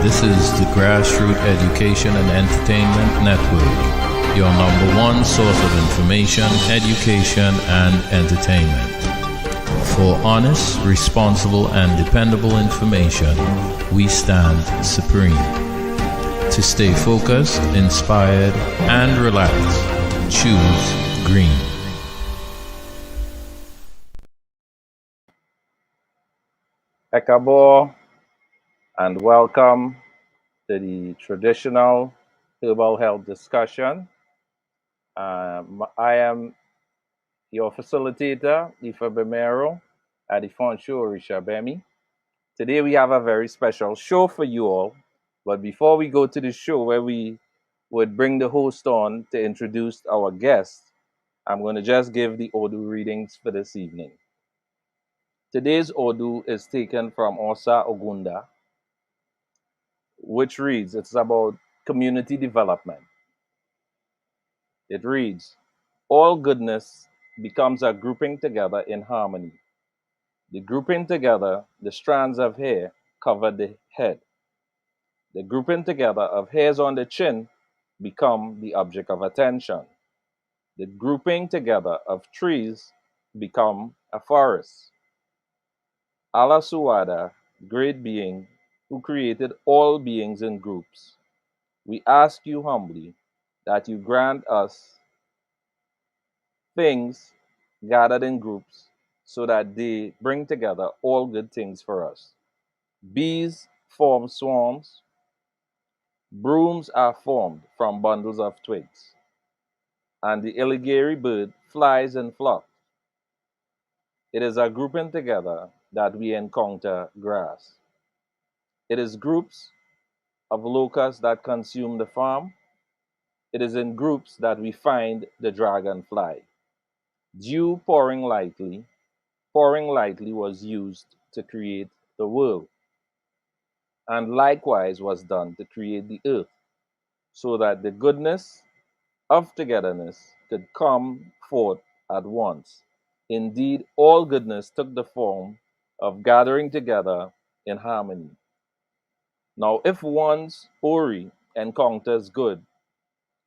This is the Grassroots Education and Entertainment Network, your number one source of information, education, and entertainment. For honest, responsible, and dependable information, we stand supreme. To stay focused, inspired, and relaxed, choose green. Herbal, and welcome to the traditional herbal health discussion. I am your facilitator, Ifa Bemero, at the Foncho Rishabemi. Today we have a very special show for you all. But before we go to the show where we would bring the host on to introduce our guest, I'm going to just give the Odu readings for this evening. Today's Odu is taken from Osa Ogunda, which reads, it's about community development. It reads, all goodness becomes a grouping together in harmony. The grouping together, the strands of hair cover the head. The grouping together of hairs on the chin become the object of attention. The grouping together of trees become a forest. Allah Suwada, great being, who created all beings in groups, we ask you humbly that you grant us things gathered in groups so that they bring together all good things for us. Bees form swarms. Brooms are formed from bundles of twigs. And the illigary bird flies in flocks. It is a grouping together that we encounter grass. It is groups of locusts that consume the farm. It is in groups that we find the dragonfly. Dew pouring lightly was used to create the world, and likewise was done to create the earth, so that the goodness of togetherness could come forth at once. Indeed, all goodness took the form of gathering together in harmony. Now, if one's Ori encounters good,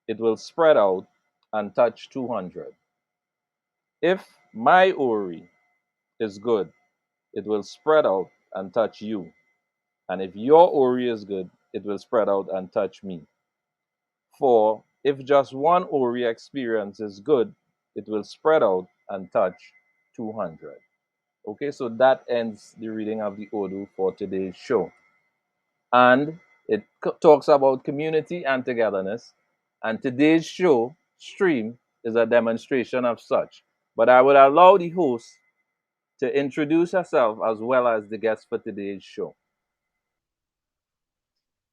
it will spread out and touch 200. If my Ori is good, it will spread out and touch you. And if your Ori is good, it will spread out and touch me. For if just one Ori experience is good, it will spread out and touch 200. Okay, so that ends the reading of the Odu for today's show. And it talks about community and togetherness. And today's show stream is a demonstration of such. But I would allow the host to introduce herself as well as the guest for today's show.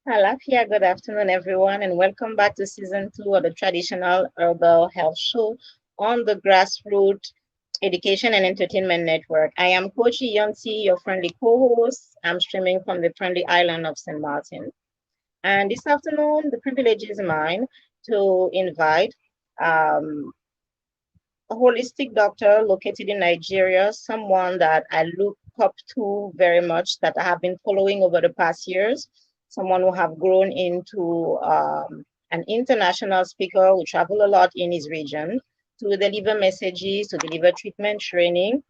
Alafia, good afternoon, everyone, and welcome back to season 2 of the traditional herbal health show on the Grassroots Education and Entertainment Network. I am Coach Yonsi, your friendly co-host. I'm streaming from the friendly island of St. Martin. And this afternoon, the privilege is mine to invite a holistic doctor located in Nigeria, someone that I look up to very much, that I have been following over the past years, someone who have grown into an international speaker who travel a lot in his region to deliver messages, to deliver treatment training,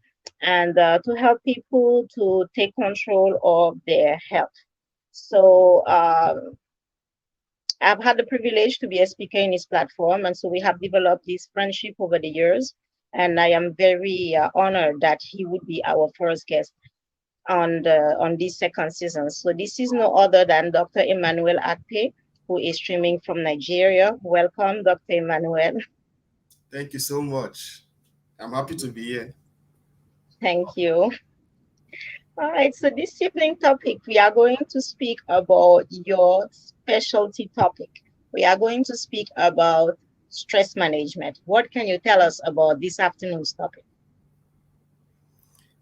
and to help people to take control of their health. So I've had the privilege to be a speaker in his platform, and so we have developed this friendship over the years. And I am very honored that he would be our first guest on this second season. So this is no other than Dr. Emmanuel Akpe, who is streaming from Nigeria. Welcome, Dr. Emmanuel. Thank you so much. I'm happy to be here. Thank you. All right, so this evening topic, we are going to speak about your specialty topic. We are going to speak about stress management. What can you tell us about this afternoon's topic?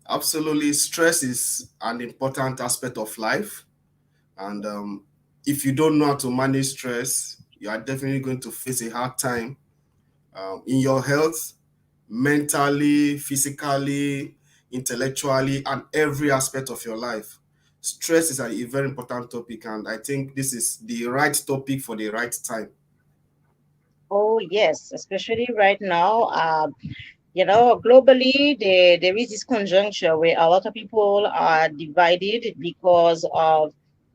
Absolutely. Stress is an important aspect of life. And if you don't know how to manage stress, you are definitely going to face a hard time in your health, mentally, physically, intellectually, and every aspect of your life. stress is a very important topic, and I think this is the right topic for the right time. Oh, yes, especially right now. Globally, there is this conjuncture where a lot of people are divided because of,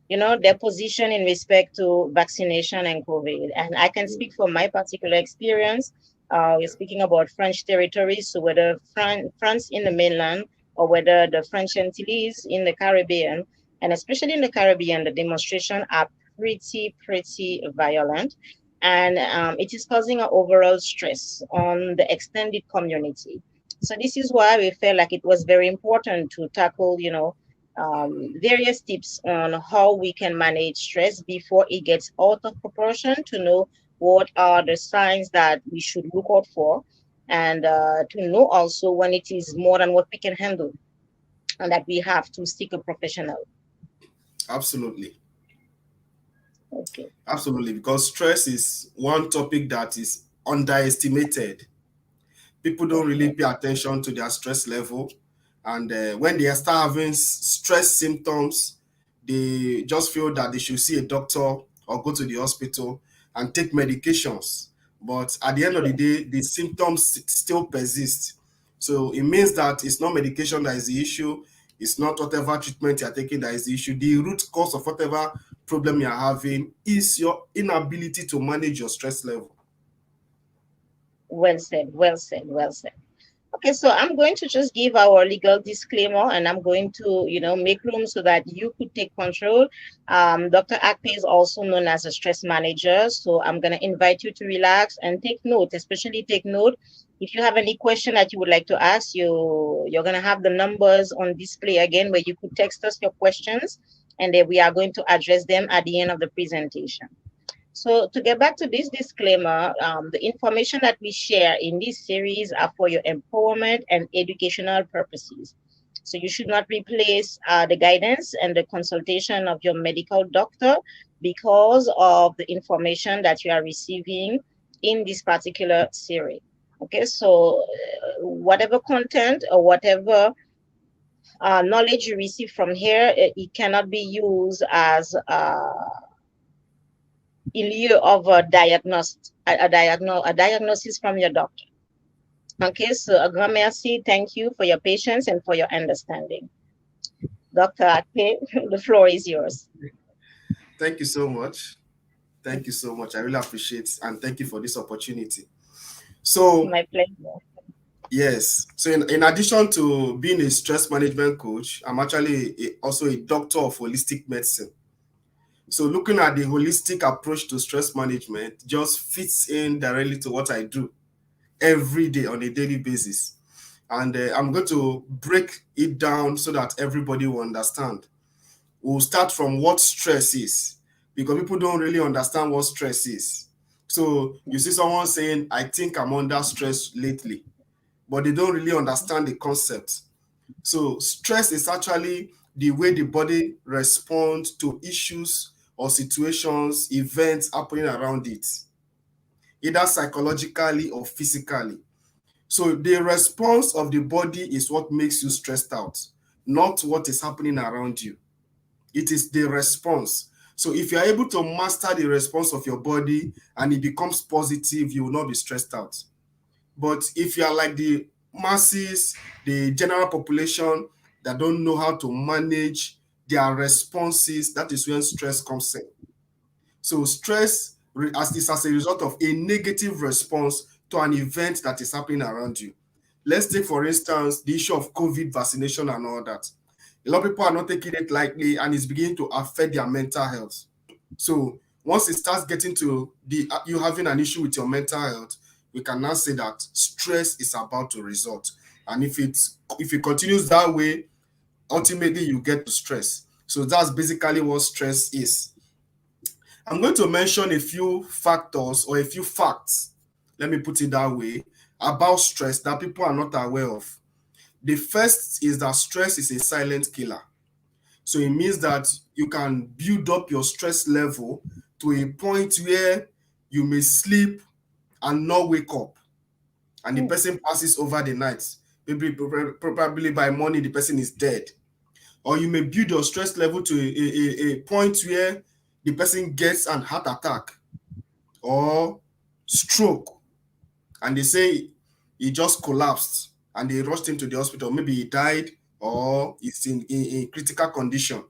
their position in respect to vaccination and COVID. And I can speak from my particular experience. We're Yeah. speaking about French territories, so whether France in the mainland or whether the French Antilles in the Caribbean, and especially in the Caribbean, the demonstration are pretty violent, and it is causing an overall stress on the extended community. So this is why we felt like it was very important to tackle, various tips on how we can manage stress before it gets out of proportion, to know what are the signs that we should look out for, and to know also when it is more than what we can handle, and that we have to seek a professional. Absolutely. Okay. Absolutely. Because stress is one topic that is underestimated. People don't really Okay. pay attention to their stress level. And when they start having stress symptoms, they just feel that they should see a doctor or go to the hospital and take medications. But at the end of the Sure. day, the symptoms still persist. So it means that it's not medication that is the issue. It's not whatever treatment you're taking that is the issue. The root cause of whatever problem you're having is your inability to manage your stress level. Well said, well said, well said. Okay, so I'm going to just give our legal disclaimer, and I'm going to, make room so that you could take control. Dr. Akpe is also known as a stress manager. So I'm going to invite you to relax and take note, especially take note. If you have any question that you would like to ask, you're going to have the numbers on display again where you could text us your questions, and then we are going to address them at the end of the presentation. So to get back to this disclaimer, the information that we share in this series are for your empowerment and educational purposes. So you should not replace the guidance and the consultation of your medical doctor because of the information that you are receiving in this particular series. Okay, so whatever content or whatever knowledge you receive from here, it cannot be used as in lieu of a diagnosis from your doctor. Okay, so a grand merci, thank you for your patience and for your understanding. Dr. Akpe, the floor is yours. Thank you so much. Thank you so much. I really appreciate it, and thank you for this opportunity. So, My pleasure. yes. So, in addition to being a stress management coach, I'm actually also a doctor of holistic medicine. So, looking at the holistic approach to stress management just fits in directly to what I do every day on a daily basis. And I'm going to break it down so that everybody will understand. We'll start from what stress is, because people don't really understand what stress is. So you see someone saying, I think I'm under stress lately, but they don't really understand the concept. So stress is actually the way the body responds to issues or situations, events happening around it, either psychologically or physically. So the response of the body is what makes you stressed out, not what is happening around you. It is the response. So if you're able to master the response of your body and it becomes positive, you will not be stressed out. But if you are like the masses, the general population that don't know how to manage their responses, that is when stress comes in. So stress is as a result of a negative response to an event that is happening around you. Let's take, for instance, the issue of COVID vaccination and all that. A lot of people are not taking it lightly, and it's beginning to affect their mental health. So once it starts getting to the you having an issue with your mental health, we can now say that stress is about to result. And if it continues that way, ultimately you get to stress. So that's basically what stress is. I'm going to mention a few factors or a few facts, let me put it that way, about stress that people are not aware of. The first is that stress is a silent killer. So it means that you can build up your stress level to a point where you may sleep and not wake up, and the Mm. person passes over the night. Maybe probably by morning the person is dead. or you may build your stress level to a point where the person gets an heart attack or stroke, and they say he just collapsed and they rushed him to the hospital. Maybe he died or is in critical condition.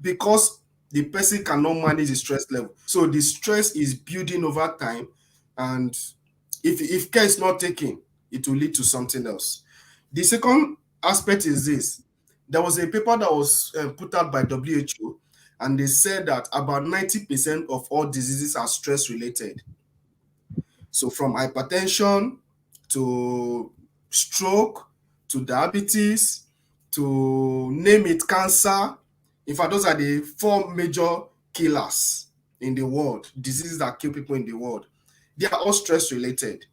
Because the person cannot manage the stress level. So the stress is building over time, and if care is not taken, it will lead to something else. The second aspect is this. There was a paper that was put out by WHO, and they said that about 90% of all diseases are stress related. So from hypertension to stroke to diabetes to name it, cancer. In fact, those are the four major killers in the world, diseases that kill people in the world. They are all stress related.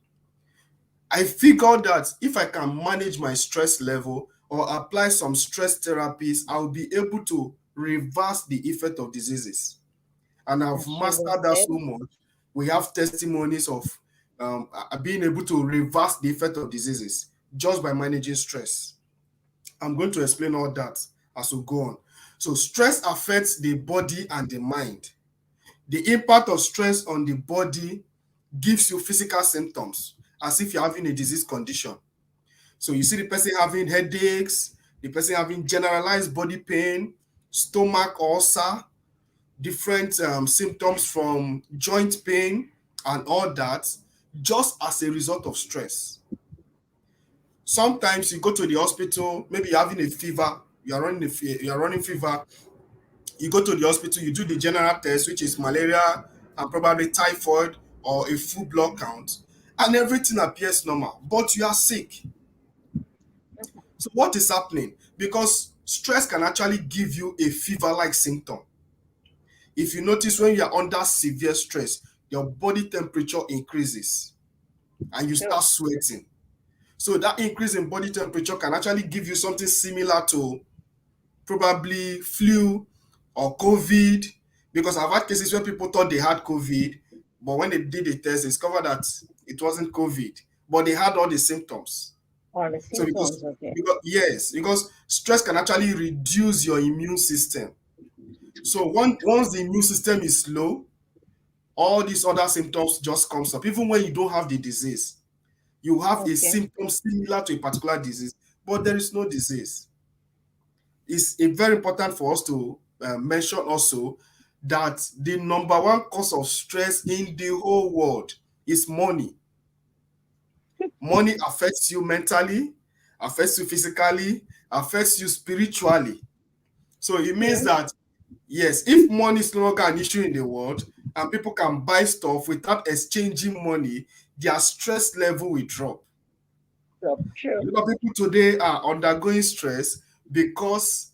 I figured that if I can manage my stress level or apply some stress therapies, I'll be able to reverse the effect of diseases. And I've That's really mastered that good. so much. We have testimonies of being able to reverse the effect of diseases just by managing stress. I'm going to explain all that as we go on. So stress affects the body and the mind. The impact of stress on the body gives you physical symptoms as if you're having a disease condition. So you see the person having headaches, the person having generalized body pain, stomach ulcer, different symptoms from joint pain and all that, just as a result of stress. Sometimes you go to the hospital, maybe you're having a fever, you're running fever, you go to the hospital, you do the general test, which is malaria and probably typhoid or a full blood count, and everything appears normal, but you are sick. So what is happening? Because stress can actually give you a fever-like symptom. If you notice, when you are under severe stress, your body temperature increases and you Sure. start sweating. So that increase in body temperature can actually give you something similar to probably flu or COVID, because I've had cases where people thought they had COVID, but when they did the test, they discovered that it wasn't COVID, but they had all the symptoms. All the So because symptoms, okay. because yes, because stress can actually reduce your immune system. So once the immune system is low, all these other symptoms just comes up. Even when you don't have the disease, you have a Okay. symptom similar to a particular disease, but there is no disease. It's very important for us to mention also that the number one cause of stress in the whole world is money. Money affects you mentally, affects you physically, affects you spiritually. So it means True. that, yes, if money is no longer an issue in the world and people can buy stuff without exchanging money, their stress level will drop. True. A True. lot of people today are undergoing stress because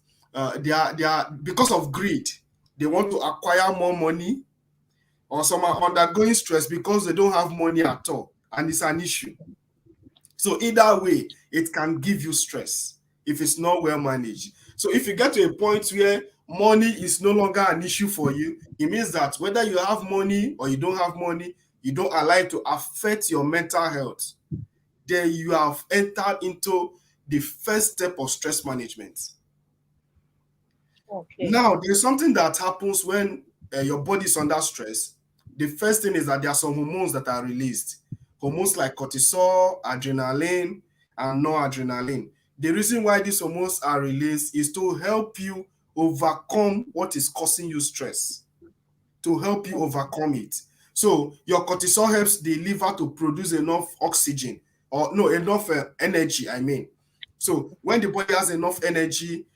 they are because of greed. They want to acquire more money, or some are undergoing stress because they don't have money at all, and it's an issue. So either way, it can give you stress if it's not well managed. So if you get to a point where money is no longer an issue for you, it means that whether you have money or you don't have money, you don't allow it to affect your mental health. Then you have entered into the first step of stress management. Okay. Now, there's something that happens when your body is under stress. The first thing is that there are some hormones that are released. Hormones like cortisol, adrenaline, and noradrenaline. The reason why these hormones are released is to help you overcome what is causing you stress, to help you overcome it. So your cortisol helps the liver to produce enough oxygen, or no, enough energy, I mean. So when the body has enough energy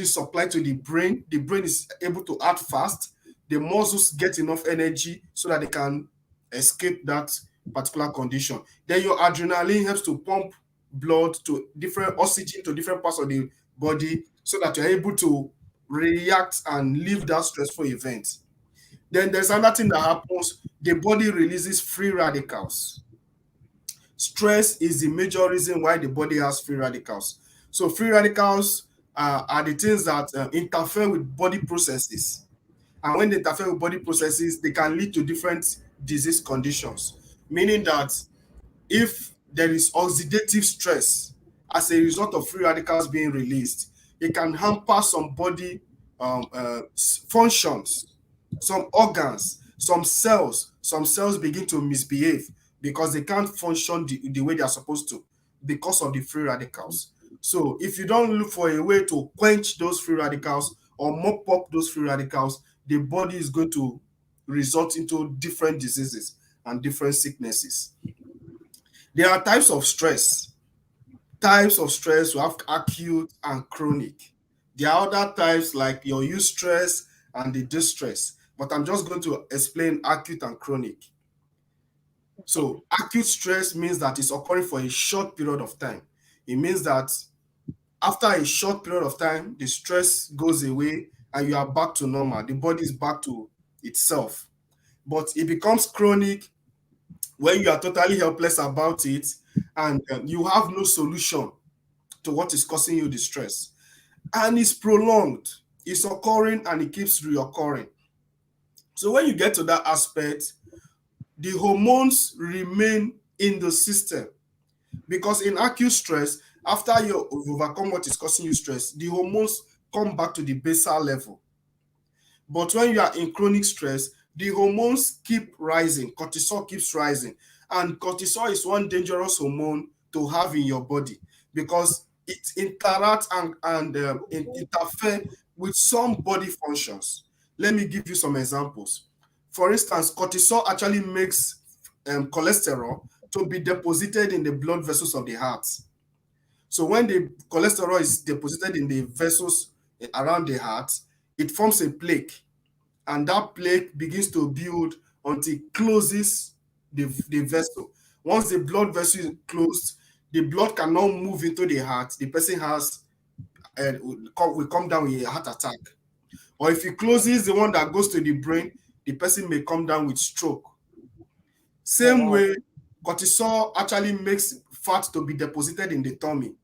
supply to the brain is able to act fast. The muscles get enough energy so that they can escape that particular condition. Then your adrenaline helps to pump blood to different oxygen to different parts of the body so that you're able to react and leave that stressful event. Then there's another thing that happens. The body releases free radicals. Stress is the major reason why the body has free radicals. So free radicals are the things that interfere with body processes. And when they interfere with body processes, they can lead to different disease conditions. Meaning that if there is oxidative stress as a result of free radicals being released, it can hamper some body functions, some organs, some cells begin to misbehave because they can't function the way they are supposed to because of the free radicals. So if you don't look for a way to quench those free radicals or mop up those free radicals, the body is going to result into different diseases and different sicknesses. There are types of stress. Types of stress, we have acute and chronic. There are other types like your eustress and the distress, but I'm just going to explain acute and chronic. So acute stress means that it's occurring for a short period of time. It means that after a short period of time, the stress goes away and you are back to normal. The body is back to itself. But it becomes chronic when you are totally helpless about it and you have no solution to what is causing you the stress. And it's prolonged, it's occurring and it keeps reoccurring. So when you get to that aspect, the hormones remain in the system because in acute stress, after you overcome what is causing you stress, the hormones come back to the basal level. But when you are in chronic stress, the hormones keep rising, cortisol keeps rising. And cortisol is one dangerous hormone to have in your body because it interacts and interfere with some body functions. Let me give you some examples. For instance, cortisol actually makes cholesterol to be deposited in the blood vessels of the heart. So when the cholesterol is deposited in the vessels around the heart, it forms a plaque, and that plaque begins to build until it closes the vessel. Once the blood vessel is closed, the blood cannot move into the heart. The person has will come down with a heart attack. Or if it closes the one that goes to the brain, the person may come down with stroke. Oh, Same wow. way, cortisol actually makes fat to be deposited in the tummy.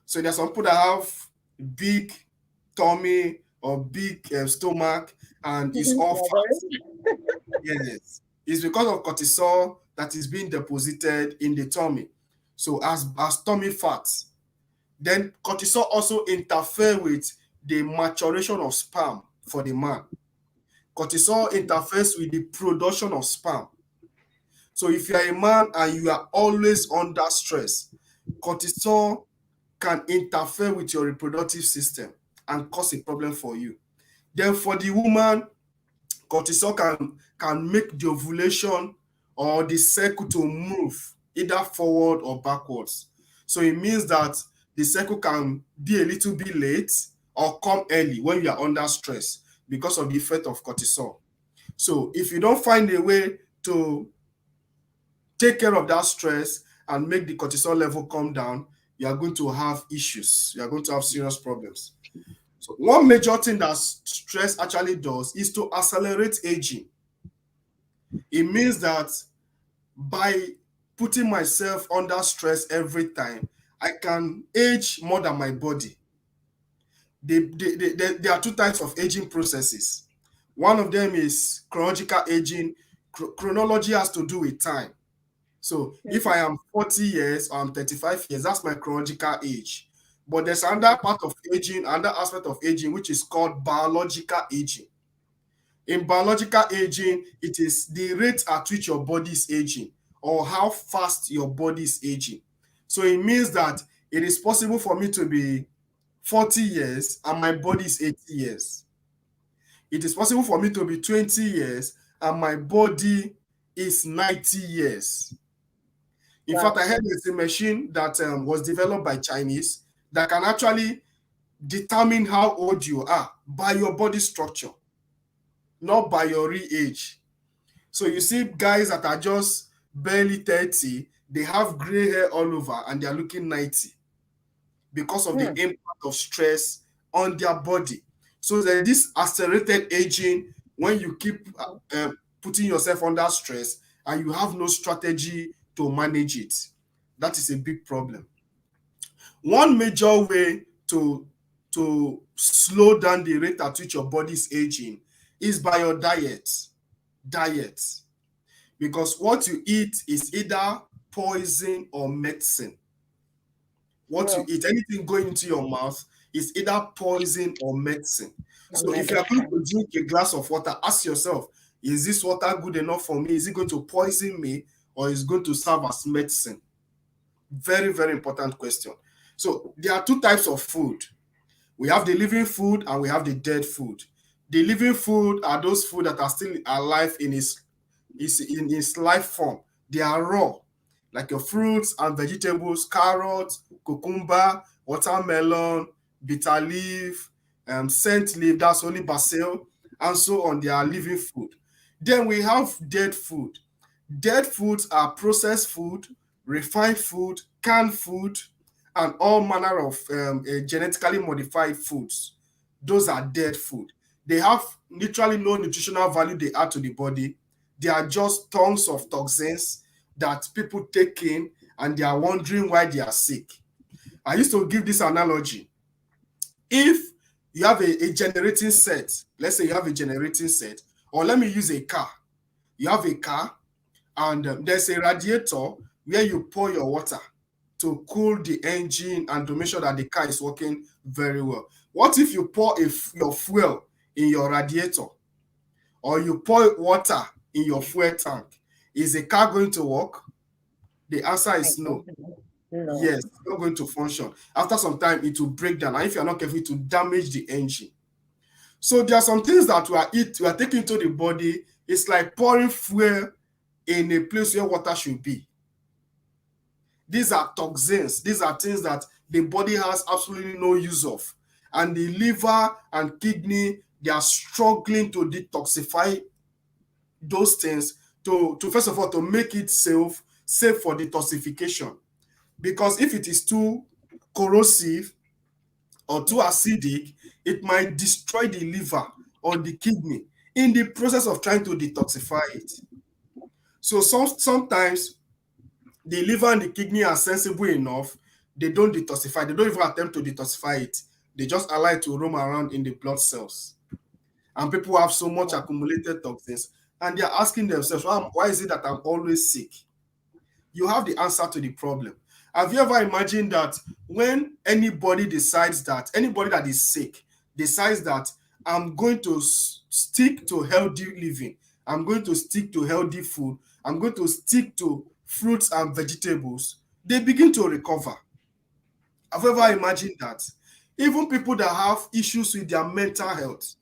So there's some people that have big tummy or big stomach, and it's all Yeah, fat. Yes, it's because of cortisol that is being deposited in the tummy. So as tummy fat, then cortisol also interfere with the maturation of sperm for the man. Cortisol interferes with the production of sperm. So if you are a man and you are always under stress, cortisol can interfere with your reproductive system and cause a problem for you. Then for the woman, cortisol can make the ovulation or the cycle to move either forward or backwards. So it means that the cycle can be a little bit late or come early when you are under stress because of the effect of cortisol. So if you don't find a way to take care of that stress and make the cortisol level come down, you are going to have issues. You are going to have serious problems. So one major thing that stress actually does is to accelerate aging. It means that by putting myself under stress every time, I can age more than my body. There are two types of aging processes. One of them is chronological aging. Chronology has to do with time. So if I am 40 years or I'm 35 years, that's my chronological age. But there's another part of aging, another aspect of aging, which is called biological aging. In biological aging, it is the rate at which your body is aging or how fast your body is aging. So it means that it is possible for me to be 40 years and my body is 80 years. It is possible for me to be 20 years and my body is 90 years. In fact, Wow. I heard there's a machine that was developed by Chinese that can actually determine how old you are by your body structure, not by your real age. So you see guys that are just barely 30, they have gray hair all over and they are looking 90 because of the Hmm. impact of stress on their body. So there's this accelerated aging when you keep putting yourself under stress and you have no strategy to manage it. That is a big problem. One major way to slow down the rate at which your body is aging is by your diet. Diet. Because what you eat is either poison or medicine. What you True. eat, anything going into your mouth is either poison or medicine. And So if you are going medicine. to drink a glass of water, ask yourself, is this water good enough for me? Is it going to poison me, or is it going to serve as medicine? Very, very important question. So there are two types of food. We have the living food and we have the dead food. The living food are those food that are still alive in its life form. They are raw, like your fruits and vegetables, carrots, cucumber, watermelon, bitter leaf, scent leaf, that's only basil, and so on. They are living food. Then we have dead food. Dead foods are processed food, refined food, canned food, and all manner of genetically modified foods. Those are dead food. They have literally no nutritional value they add to the body. They are just tons of toxins that people take in, and they are wondering why they are sick. I used to give this analogy. If you have a generating set, let's say you have a generating set, or let me use a car. You have a car, and there's a radiator where you pour your water to cool the engine and to make sure that the car is working very well. What if you pour your fuel in your radiator, or you pour water in your fuel tank? Is the car going to work? The answer I is no. don't know. No. Yes, it's not going to function. After some time, it will break down, and if you're not careful, it will damage the engine. So there are some things that we are taking to the body. It's like pouring fuel in a place where water should be. These are toxins. These are things that the body has absolutely no use of. And the liver and kidney, they are struggling to detoxify those things to first of all, to make it safe for detoxification. Because if it is too corrosive or too acidic, it might destroy the liver or the kidney in the process of trying to detoxify it. So sometimes the liver and the kidney are sensible enough, they don't detoxify, they don't even attempt to detoxify it. They just allow it to roam around in the blood cells. And people have so much accumulated toxins, and they're asking themselves, why is it that I'm always sick? You have the answer to the problem. Have you ever imagined that when anybody that is sick decides that I'm going to stick to healthy living, I'm going to stick to healthy food, I'm going to stick to fruits and vegetables, they begin to recover. Have you ever imagined that? Even people that have issues with their mental health,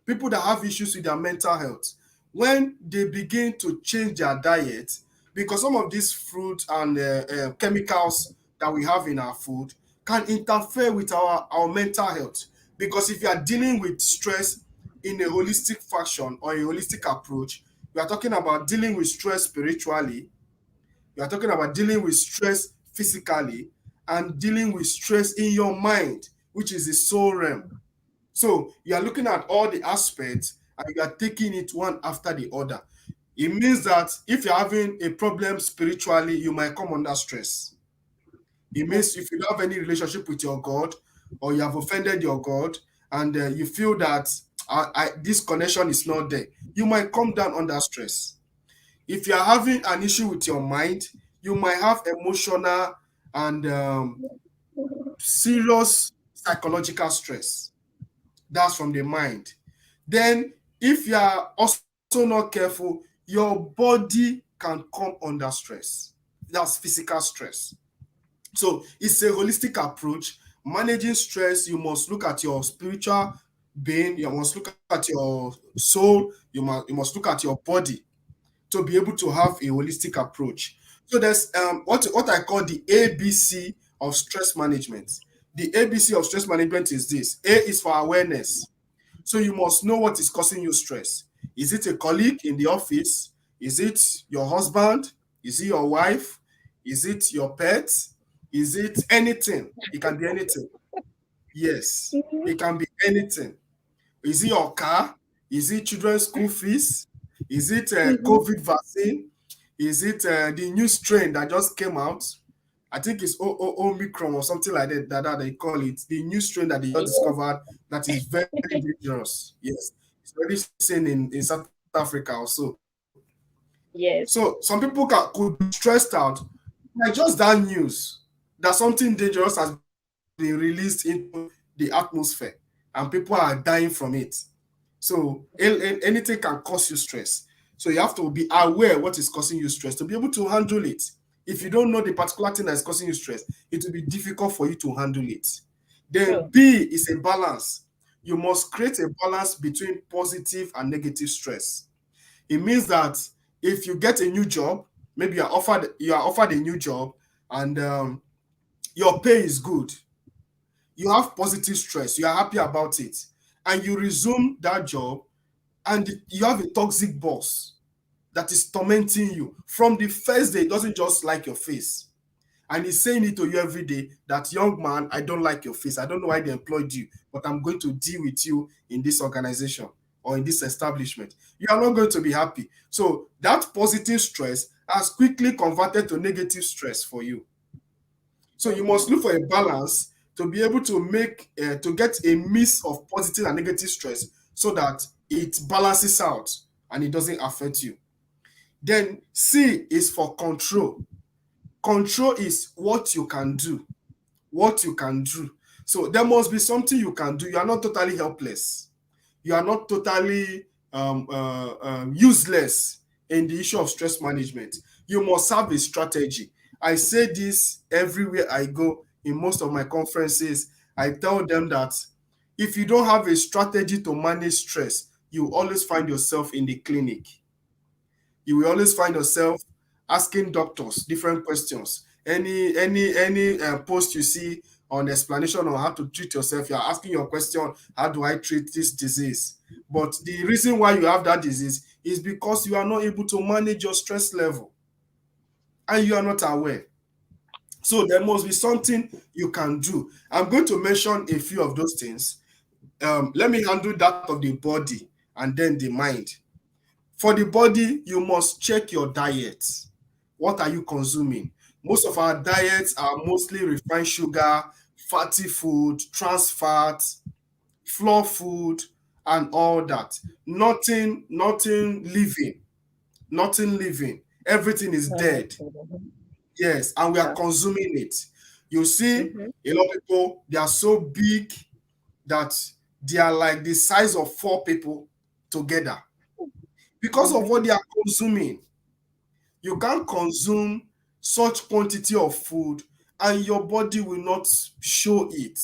people that have issues with their mental health, when they begin to change their diet, because some of these fruits and chemicals that we have in our food can interfere with our mental health. Because if you are dealing with stress in a holistic fashion or a holistic approach, we are talking about dealing with stress spiritually, we are talking about dealing with stress physically, and dealing with stress in your mind, which is the soul realm. So you are looking at all the aspects and you are taking it one after the other. It means that if you're having a problem spiritually, you might come under stress. It means if you don't have any relationship with your God, or you have offended your God, and you feel that this connection is not there, you might come down under stress. If you are having an issue with your mind, you might have emotional and serious psychological stress. That's from the mind. Then, if you are also not careful, your body can come under stress. That's physical stress. So, it's a holistic approach. Managing stress, you must look at your spiritual being, you must look at your soul, you must look at your body to be able to have a holistic approach. So there's what I call the ABC of stress management. The ABC of stress management is this. A is for awareness. So you must know what is causing you stress. Is it a colleague in the office? Is it your husband? Is it your wife? Is it your pet? Is it anything? It can be anything. Yes, it can be anything. Is it your car? Is it children's school fees? Is it Mhm. COVID vaccine? Is it the new strain that just came out? I think it's Omicron or something like that they call it. The new strain that they just Yes. discovered that is very dangerous. Yes, it's already seen in South Africa also. So Yes. some people could be stressed out by just that news that something dangerous has been released into the the atmosphere, and people are dying from it. So anything can cause you stress. So you have to be aware what is causing you stress to be able to handle it. If you don't know the particular thing that is causing you stress, it will be difficult for you to handle it. Then True. B is a balance. You must create a balance between positive and negative stress. It means that if you get a new job, maybe you are offered a new job, and your pay is good, you have positive stress, you are happy about it, and you resume that job, and you have a toxic boss that is tormenting you from the first day. It doesn't just like your face, and he's saying it to you every day that, young man, I don't like your face, I don't know why they employed you, but I'm going to deal with you in this organization or in this establishment. You are not going to be happy. So that positive stress has quickly converted to negative stress for you. So you Okay. must look for a balance to be able to to get a mix of positive and negative stress, so that it balances out and it doesn't affect you. Then C is for control. Control is what you can do. What you can do. So there must be something you can do. You are not totally helpless. You are not totally useless in the issue of stress management. You must have a strategy. I say this everywhere I go in most of my conferences. I tell them that if you don't have a strategy to manage stress, you always find yourself in the clinic. You will always find yourself asking doctors different questions. Any post you see on explanation on how to treat yourself, you are asking your question, how do I treat this disease? But the reason why you have that disease is because you are not able to manage your stress level, and you are not aware. So there must be something you can do. I'm going to mention a few of those things. Let me handle that of the body and then the mind. For the body, you must check your diet. What are you consuming? Most of our diets are mostly refined sugar, fatty food, trans fat, flour food, and all that. Nothing living, nothing living. Everything is No, no, dead. no. Yes, and we are Yeah. consuming it. You see, Mm-hmm. a lot of people, they are so big that they are like the size of four people together because of Mm-hmm. what they are consuming. You can't consume such quantity of food and your body will not show it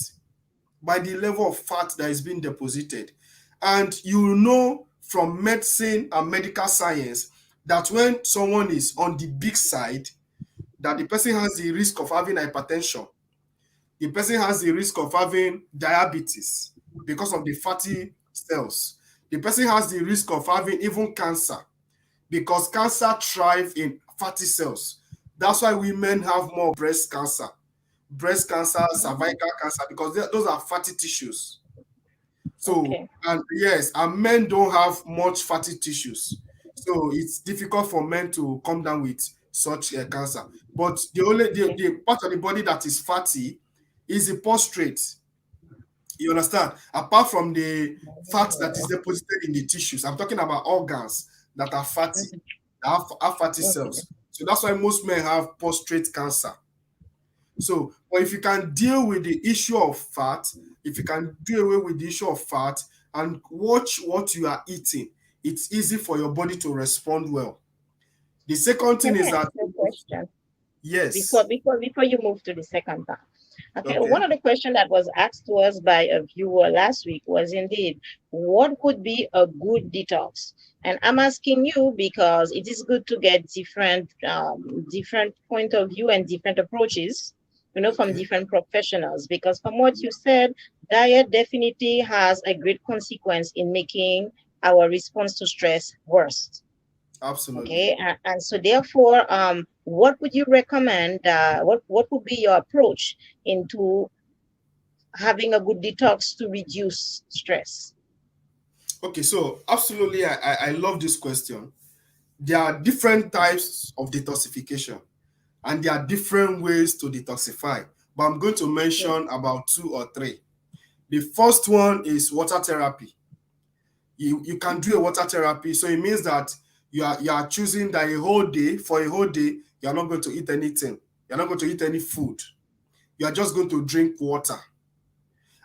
by the level of fat that is being deposited. And you know from medicine and medical science that when someone is on the big side, that the person has the risk of having hypertension, the person has the risk of having diabetes because of the fatty cells. The person has the risk of having even cancer because cancer thrive in fatty cells. That's why women have more breast cancer, cervical cancer, because those are fatty tissues. So, Okay. and yes, and men don't have much fatty tissues. So it's difficult for men to come down with such cancer. But Okay. the part of the body that is fatty is the prostate. You understand? Apart from the fat that is deposited in the tissues, I'm talking about organs that are fatty, Mhm. that have fatty Okay. cells. So that's why most men have prostate cancer. So, but if you can deal with the issue of fat, if you can do away with the issue of fat and watch what you are eating, it's easy for your body to respond well. The second thing Let is me that, ask you a question yes, before you move to the second part. Okay, okay, one of the questions that was asked to us by a viewer last week was indeed, what could be a good detox? And I'm asking you because it is good to get different point of view and different approaches, from okay, different professionals. Because from what you said, diet definitely has a great consequence in making our response to stress worse. absolutely. Okay, and so therefore, what would you recommend? What would be your approach into having a good detox to reduce stress? Okay, so absolutely, I love this question. There are different types of detoxification and there are different ways to detoxify, but I'm going to Yes. mention about two or three. The first one is water therapy. You can do a water therapy, so it means that you are choosing that a whole day you are not going to eat anything, you're not going to eat any food, you are just going to drink water.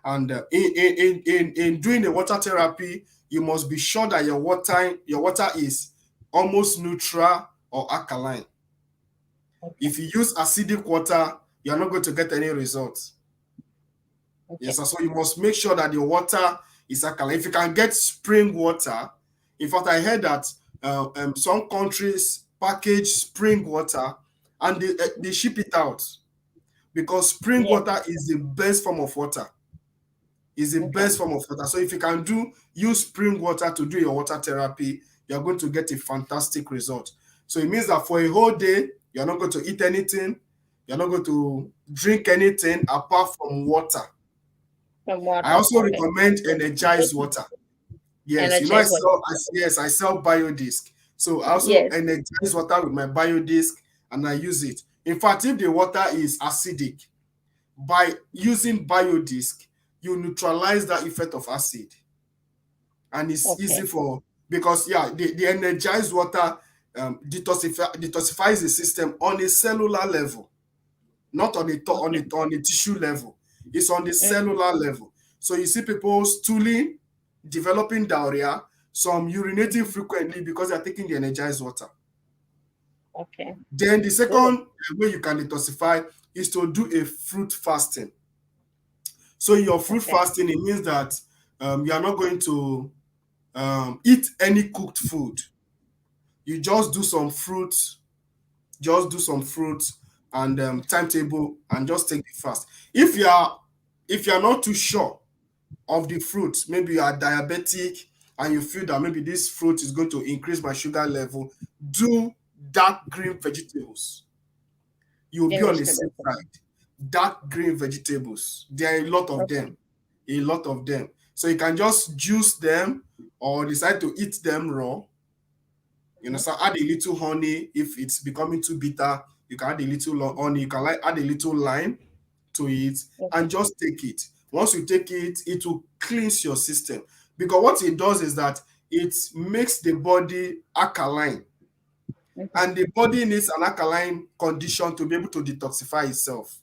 And in doing a water therapy, you must be sure that your water is almost neutral or alkaline. Okay. If you use acidic water, you're not going to get any results. Okay. Yes, so you must make sure that your water is alkaline. If you can get spring water, in fact, I heard that some countries package spring water and they ship it out because spring Yes. water is the best form of water. Is the Okay. best form of water. So if you can use spring water to do your water therapy, you're going to get a fantastic result. So it means that for a whole day, you're not going to eat anything, you're not going to drink anything apart from water. From I water. also Okay. recommend energized water. Yes, Energize water. I sell biodisc. So I also Yes. energize water with my biodisc and I use it. In fact, if the water is acidic, by using biodisc, you neutralize that effect of acid. And it's easy Okay. for because yeah, the energized water detoxifies the system on a cellular level, not Okay. on a tissue level. It's on the Mm-hmm. cellular level. So you see people stooling, developing diarrhea, some urinating frequently because they're taking the energized water. Okay. Then the Good. second way you can detoxify is to do a fruit fasting. So your fruit Okay. fasting, it means that you are not going to eat any cooked food. You just do some fruits and timetable and just take the fast. If you are not too sure of the fruit, maybe you are diabetic and you feel that maybe this fruit is going to increase my sugar level, do dark green vegetables. You will be Green on the safe vegetables. side. Dark green vegetables. There are a lot of Okay. them. A lot of them. So you can just juice them or decide to eat them raw. You know, Mhm. so add a little honey if it's becoming too bitter. You can add a little honey. You can like add a little lime to it Okay. and just take it. Once you take it, it will cleanse your system because what it does is that it makes the body alkaline, Mm-hmm. and the body needs an alkaline condition to be able to detoxify itself.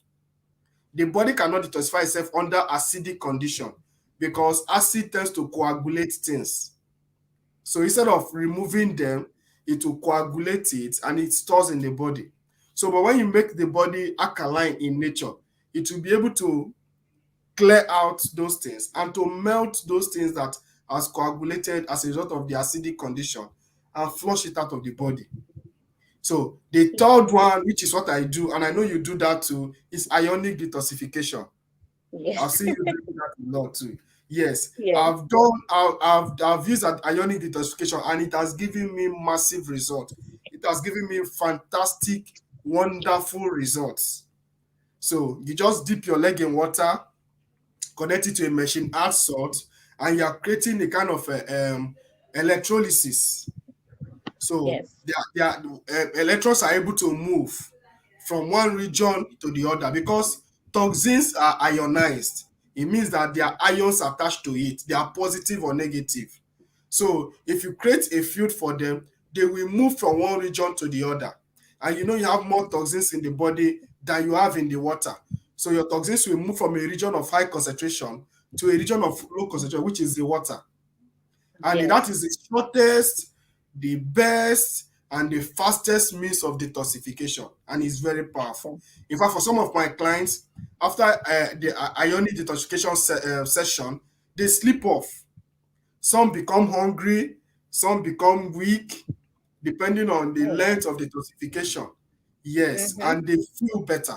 The body cannot detoxify itself under acidic condition because acid tends to coagulate things. So instead of removing them, it will coagulate it and it stores in the body. So, but when you make the body alkaline in nature, it will be able to clear out those things and to melt those things that has coagulated as a result of the acidic condition and flush it out of the body. So the third one, which is what I do, and I know you do that too, is ionic detoxification. I've Yes. seen you doing that a lot too. Yes, Yes. I've used that ionic detoxification and it has given me massive results. It has given me fantastic, wonderful results. So you just dip your leg in water, connect it to a machine, add salt, and you're creating a kind of electrolysis. So Yes. electrons are able to move from one region to the other because toxins are ionized. It means that there are ions attached to it. They are positive or negative. So if you create a field for them, they will move from one region to the other. And you know you have more toxins in the body than you have in the water. So your toxins will move from a region of high concentration to a region of low concentration, which is the water. And that Yes. is the shortest, the best, and the fastest means of detoxification. And it's very powerful. True. In fact, for some of my clients, after the ionic detoxification session, they sleep off. Some become hungry, some become weak, depending on the Oh, length of detoxification. Yes, mm-hmm. and they feel better.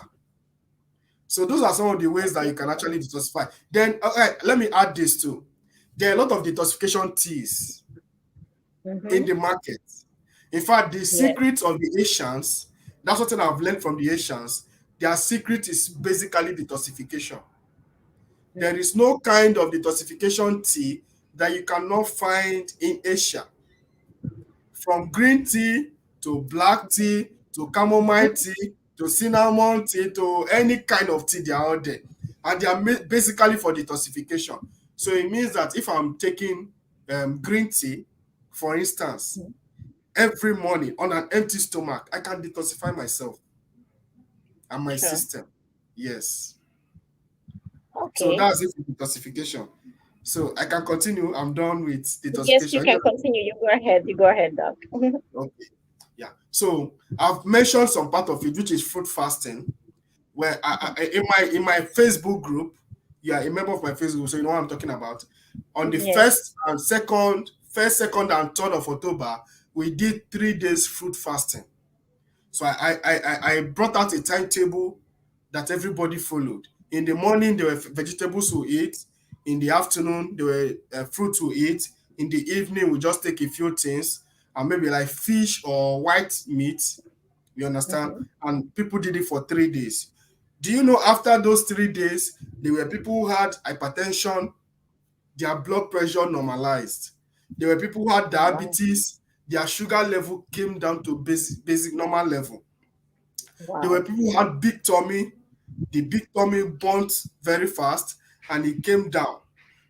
So those are some of the ways that Okay. you can actually detoxify. Then, okay, let me add this too. There are a lot of detoxification teas in Mm-hmm. the market. In fact, the Yes. secret of the Asians, that's what I've learned from the Asians, their secret is basically detoxification. There Mm. is no kind of detoxification tea that you cannot find in Asia. From green tea to black tea to chamomile tea to cinnamon tea to any kind of tea, they are all there. And they are basically for detoxification. So it means that if I'm taking green tea, for instance, every morning on an empty stomach, I can detoxify myself and my Sure. system. Yes. So Okay. that's it for detoxification. So I can continue. I'm done with Yes, you detoxification. can continue. You go ahead. You go ahead, Doc. Okay. Yeah. So I've mentioned some part of it, which is fruit fasting, where in my Facebook group, you are a member of my Facebook, so you know what I'm talking about. On the Yes. second, and 3rd of October, we did 3 days fruit fasting. So I brought out a timetable that everybody followed. In the morning, there were vegetables to eat. In the afternoon, there were fruit to eat. In the evening, we just take a few things and maybe like fish or white meat. You understand? Mm-hmm. And people did it for 3 days. Do you know after those 3 days, there were people who had hypertension, their blood pressure normalized. There were people who had Wow. diabetes, their sugar level came down to basic normal level. There were Wow. people who had big tummy, the big tummy burnt very fast and it came down.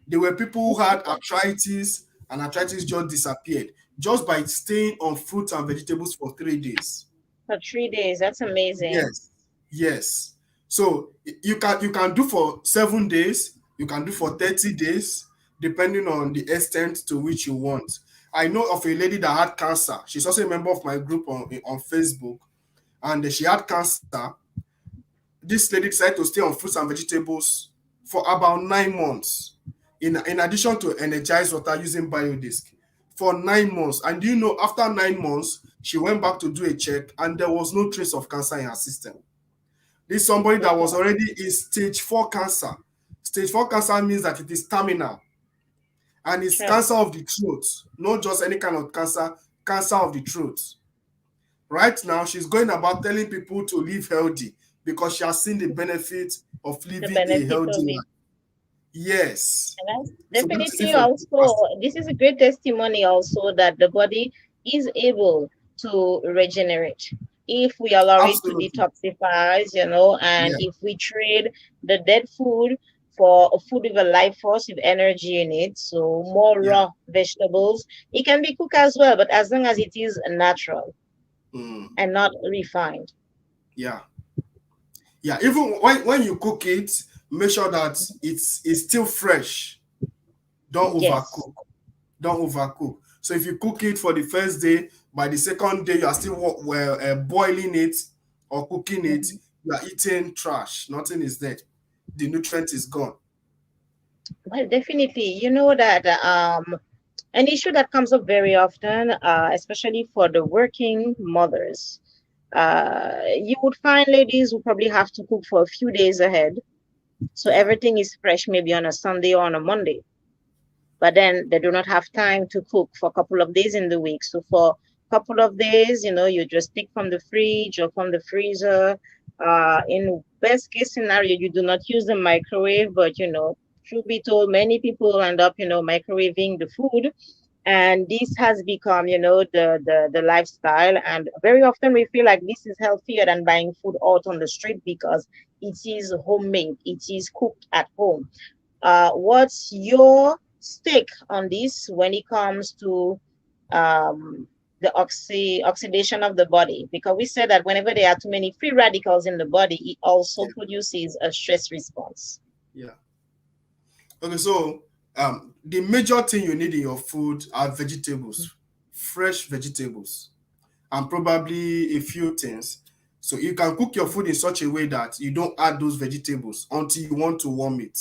There were people who had arthritis and arthritis just disappeared just by staying on fruits and vegetables for 3 days. For 3 days. That's amazing. Yes, yes. So you can do for 7 days, you can do for 30 days, depending on the extent to which you want. I know of a lady that had cancer. She's also a member of my group on Facebook, and she had cancer. This lady decided to stay on fruits and vegetables for about 9 months, in addition to energized water using biodisc for 9 months. And do you know, after 9 months, she went back to do a check, and there was no trace of cancer in her system. This is somebody that was Wow. already in stage 4 cancer. Stage 4 cancer means that it is terminal, and it's Sure. cancer of the throat, not just any kind of cancer, cancer of the throat. Right now, she's going about telling people to live healthy because she has seen the benefit of The living a benefit healthy of it. life. Yes. And that's So that is it definitely for also, fasting. this is a great testimony also that the body is able to regenerate if we allow it to Absolutely. detoxify, and Yeah. if we trade the dead food for a food with a life force with energy in it. So more Yeah. raw vegetables. It can be cooked as well, but as long as it is natural Mm, and not refined. yeah. Yeah. Even when you cook it, make sure that it's still fresh. Don't Yes. overcook. Don't overcook. So if you cook it for the first day, by the second day you are still boiling it or cooking it, Mhm. you are eating trash. Nothing is there. The nutrient is gone. Well, definitely. You know that an issue that comes up very often, especially for the working mothers. You would find ladies who probably have to cook for a few days ahead. So Yeah. everything is fresh, maybe on a Sunday or on a Monday. But then they do not have time to cook for a couple of days in the week. So for a couple of days, you just take from the fridge or from the freezer. In best case scenario, you do not use the microwave, but truth be told, many people end up, microwaving the food, and this has become the lifestyle, and very often we feel like this is healthier than buying food out on the street because it is homemade, it is cooked at home. What's your stake on this when it comes to um, the oxidation of the body? Because we said that whenever there are too many free radicals in the body, it also Yeah. produces a stress response. Yeah. Okay, so the major thing you need in your food are vegetables, fresh vegetables, and probably a few things. So you can cook your food in such a way that you don't add those vegetables until you want to warm it.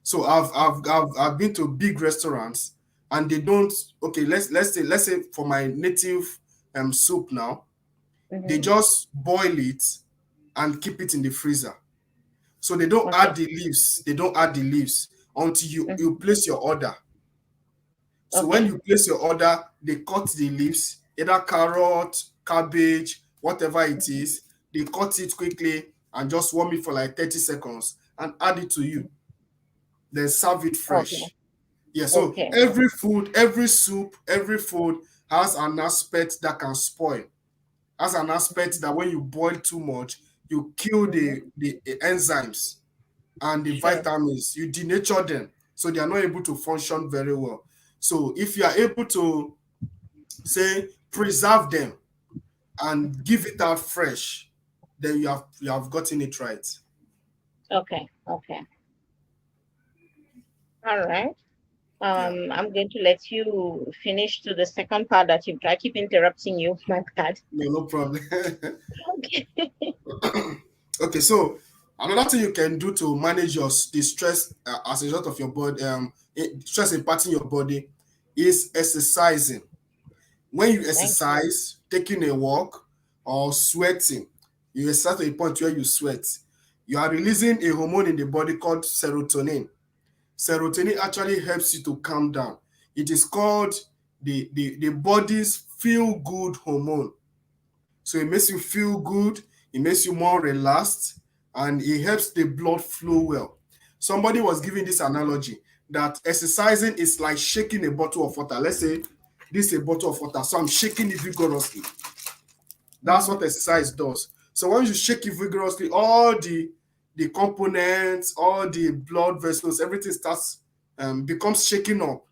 So I've been to big restaurants, and they don't. Okay, let's say for my native soup now, they Mm-hmm. just boil it and keep it in the freezer. So they don't Okay. add the leaves. They don't add the leaves until you Mhm. place your order. So when Okay. you place your order, they cut the leaves, either carrot, cabbage, whatever it is. They cut it quickly and just warm it for like 30 seconds and add it to you. Then serve it Okay. fresh. Yeah, so Okay. every food, every soup, every food has an aspect that can spoil. Has an aspect that when you boil too much, you kill Mhm. the enzymes and the Sure. vitamins, you denature them, so they are not able to function very well. So if you are able to say preserve them and give it out fresh, then you have gotten it right. Okay. Okay. All right. Yeah, I'm going to let you finish to the second part that you I keep interrupting you. My bad. no, no problem. Okay. Okay, so another thing you can do to manage the stress as a result of your body, stress impacting your body, is exercising. When you Thank exercise, taking a walk, or sweating, you exercise to a point where you sweat, you are releasing a hormone in the body called serotonin. Serotonin actually helps you to calm down. It is called the body's feel good hormone. So it makes you feel good, it makes you more relaxed, and it helps the blood flow well. Somebody was giving this analogy that exercising is like shaking a bottle of water. Let's say this is a bottle of water, so I'm shaking it vigorously. That's you. what exercise does. So when you shake it vigorously, all the components, all the blood vessels, everything starts becomes shaken up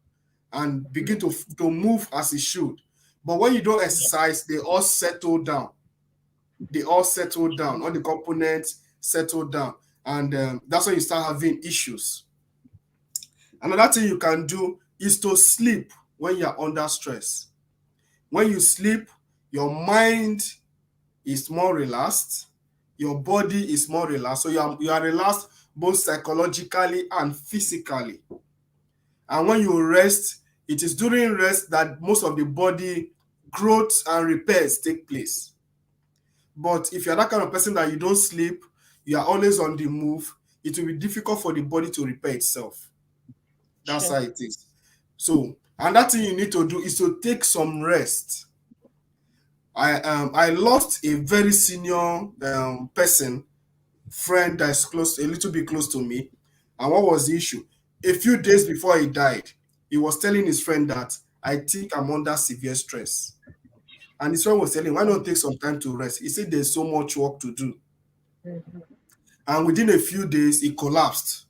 and begin to move as it should. But when you don't Yeah. exercise, they all settle down. They all settle down. All the components settle down, and that's when you start having issues. Another thing you can do is to sleep when you're under stress. When you sleep, your mind is more relaxed, your body is more relaxed. So you are relaxed both psychologically and physically. And when you rest, it is during rest that most of the body growth and repairs take place. But if you're that kind of person that you don't sleep, you are always on the move, it will be difficult for the body to repair itself. That's how Sure. it is. So another thing you need to do is to take some rest. I lost a very senior person, friend that's close, a little bit close to me. And what was the issue? A few days before he died, he was telling his friend that I think I'm under severe stress. And his friend was telling him, why not take some time to rest? He said there's so much work to do. Mhm. And within a few days, he collapsed.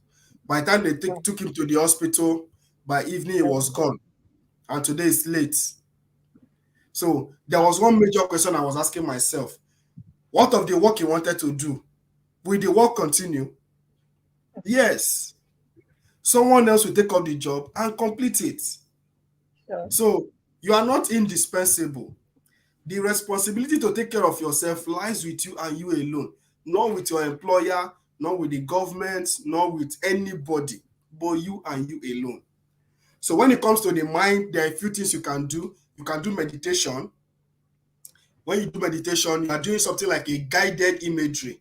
By the time they Oh, took him to the hospital, by evening he was okay. gone. And today is late. So there Wow. was one major question I was asking myself. What of the work he wanted to do? Will the work continue? Yes. Someone else will take up the job and complete it. Sure. So you are not indispensable. The responsibility to take care of yourself lies with you and you alone, not with your employer, not with the government, not with anybody, but you and you alone. So when it comes to the mind, there are a few things you can do. You can do meditation. When you do meditation, you are doing something like a guided imagery.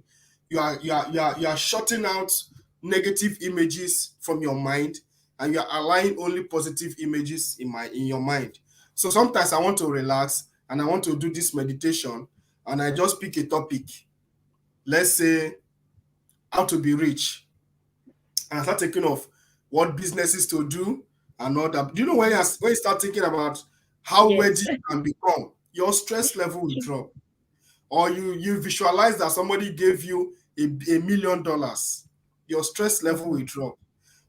You are shutting out negative images from your mind, and you are allowing only positive images in your mind. So sometimes I want to relax and I want to do this meditation, and I just pick a topic. Let's say how to be rich, and I start thinking of what businesses to do and all that. Do you know when you start thinking about how wealthy Yes. you can become, your stress level will drop. Or you visualize that somebody gave you $1 million, your stress level will Mhm. drop.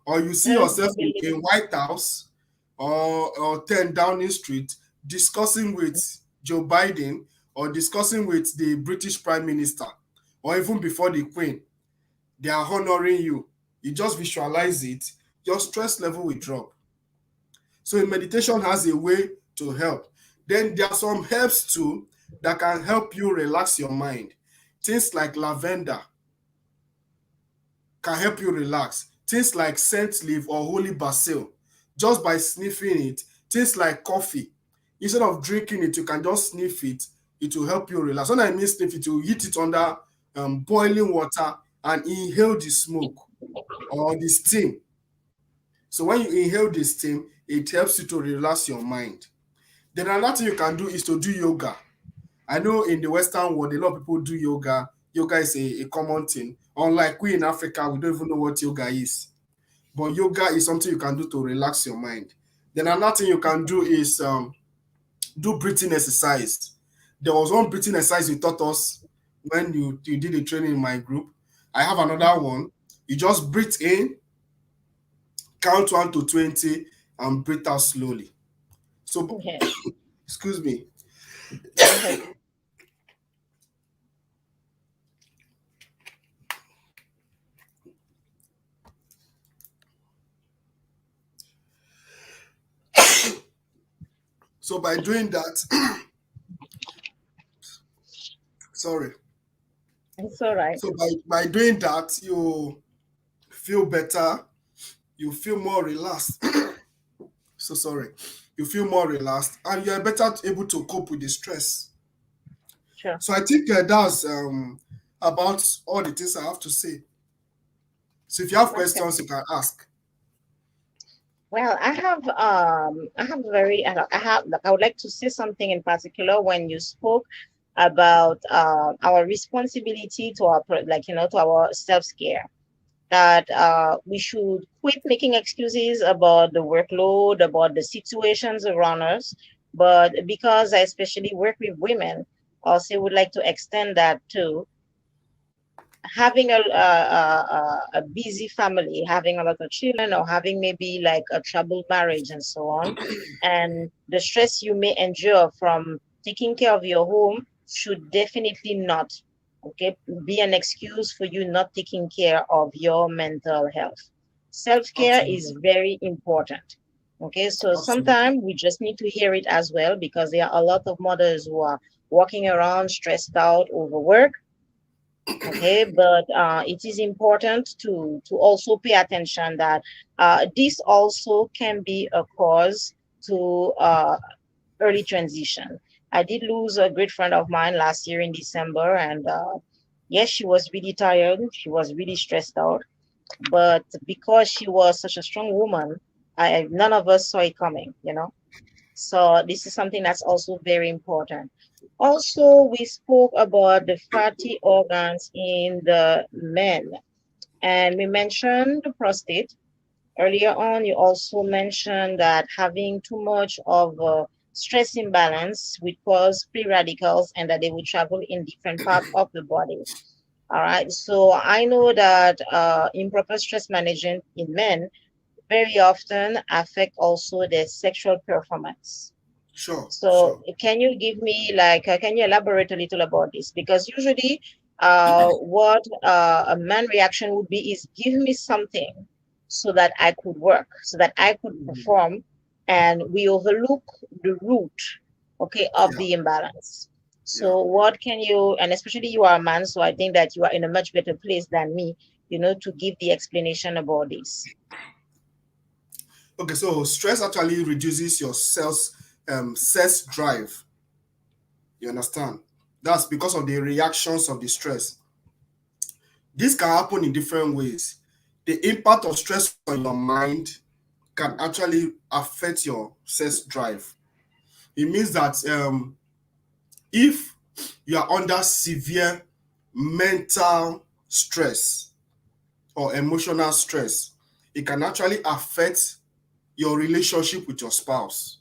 Or you see I yourself in believe. White House or 10 Downing Street discussing with Joe Biden or discussing with the British Prime Minister or even before the Queen. They are honoring you. You just visualize it, your stress level will drop. So meditation has a way to help. Then there are some herbs too that can help you relax your mind. Things like lavender can help you relax. Things like scent leaf or holy basil, just by sniffing it. Things like coffee, instead of drinking it, you can just sniff it. It will help you relax. When I mean sniff it, you heat it under boiling water and inhale the smoke or the steam. So when you inhale the steam, it helps you to relax your mind. Then another thing you can do is to do yoga. I know in the Western world, a lot of people do yoga. Yoga is a common thing. Unlike we in Africa, we don't even know what yoga is. But yoga is something you can do to relax your mind. Then another thing you can do is do breathing exercise. There was one breathing exercise you taught us when you did a training in my group. I have another Mhm. one. You just breathe in, count 1 to 20, and breathe out slowly. So, Yes. excuse me. Go ahead. So by doing that, sorry. It's all right. So by doing that, you feel better, you feel more relaxed. So sorry. You feel more relaxed and you're better able to cope with the stress. Sure. So I think that's about all the things I have to say. So if you have Okay. questions, you can ask. Well, I have very I have like, I would like to say something in particular when you spoke about our responsibility to our to our self-care, that we should quit making excuses about the workload, about the situations around us. But because I especially work with women, also would like to extend that to having a busy family, having a lot of children, or having maybe like a troubled marriage and so on. And the stress you may endure from taking care of your home should definitely not, okay, be an excuse for you not taking care of your mental health. Self-care is Absolutely. very important. Okay, so Absolutely. sometimes we just need to hear it as well, because there are a lot of mothers who are walking around stressed out, overwork. Okay, but it is important to also pay attention that this also can be a cause to early transition. I did lose a great friend of mine last year in December, and yes, she was really tired, she was really stressed out, but because she was such a strong woman, I none of us saw it coming, you know. So this is something that's also very important. Also, we spoke about the fatty organs in the men, and we mentioned the prostate. Earlier on, you also mentioned that having too much of a stress imbalance would cause free radicals and that they would travel in different parts of the body. All right. So I know that improper stress management in men very often affect also their sexual performance. Sure, So sure. can you give me like, can you elaborate a little about this? Because usually, what a man reaction would be is give me something so that I could work, so that I could Mhm. perform, and we overlook the root, okay, of Yeah, the imbalance. yeah. So what can you, and especially you are a man, so I think that you are in a much better place than me, you know, to give the explanation about this. Okay, so stress actually reduces your sex drive. You understand? That's because of the reactions of the stress. This can happen in different ways. The impact of stress on your mind can actually affect your sex drive. It means that if you are under severe mental stress or emotional stress, it can actually affect your relationship with your spouse.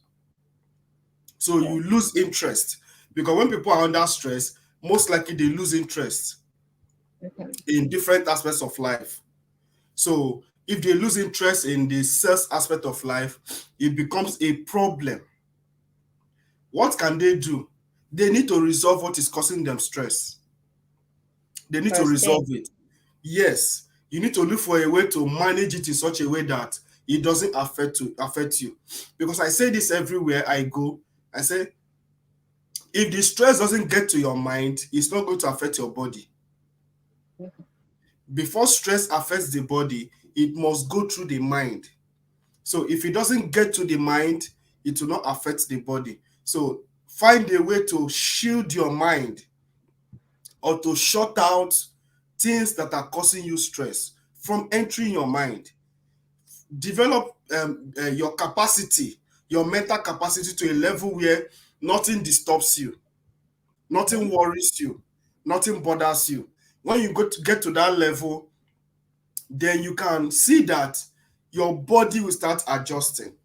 So Yeah. you lose interest because when people are under stress, most likely they lose interest Mhm. in different aspects of life. So if they lose interest in the sex aspect of life, it becomes a problem. What can they do? They need to resolve what is causing them stress. They need to First resolve thing. it. Yes, you need to look for a way to manage it in such a way that it doesn't affect you. Because I say this everywhere I go. I say if the stress doesn't get to your mind, it's not going to affect your body. Mhm. Before stress affects the body, it must go through the mind. So if it doesn't get to the mind, it will not affect the body. So find a way to shield your mind or to shut out things that are causing you stress from entering your mind. Develop your capacity, your mental capacity to a level where nothing disturbs you, nothing Mhm. worries you, nothing bothers you. When you get to that level, then you can see that your body will start adjusting.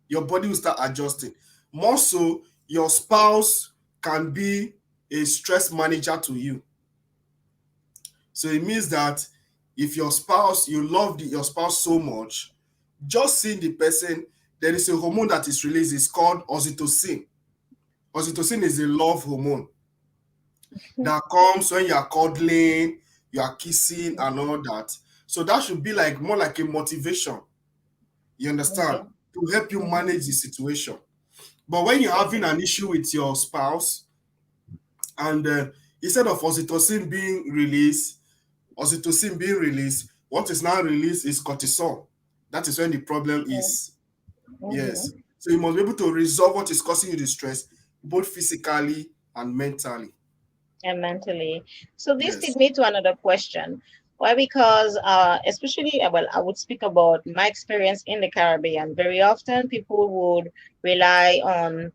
Your body will start adjusting. More so, your spouse can be a stress manager to you. So it means that if you love your spouse so much, just seeing the person, there is a hormone that is released. It's called oxytocin. Oxytocin is a love hormone that comes when you are cuddling, you are kissing, and all that. So that should be like more like a motivation. You Okay. understand? To help you Mhm. manage the situation. But when you're having Okay. an issue with your spouse, and instead of oxytocin being released, what is now released is cortisol. That is when the problem is. Yes. Mm-hmm. So you must be able to resolve what is causing you the stress, both physically and mentally. And mentally. So this Yes. leads me to another question. Why? Because especially, well, I would speak about my experience in the Caribbean. Very often, people would rely on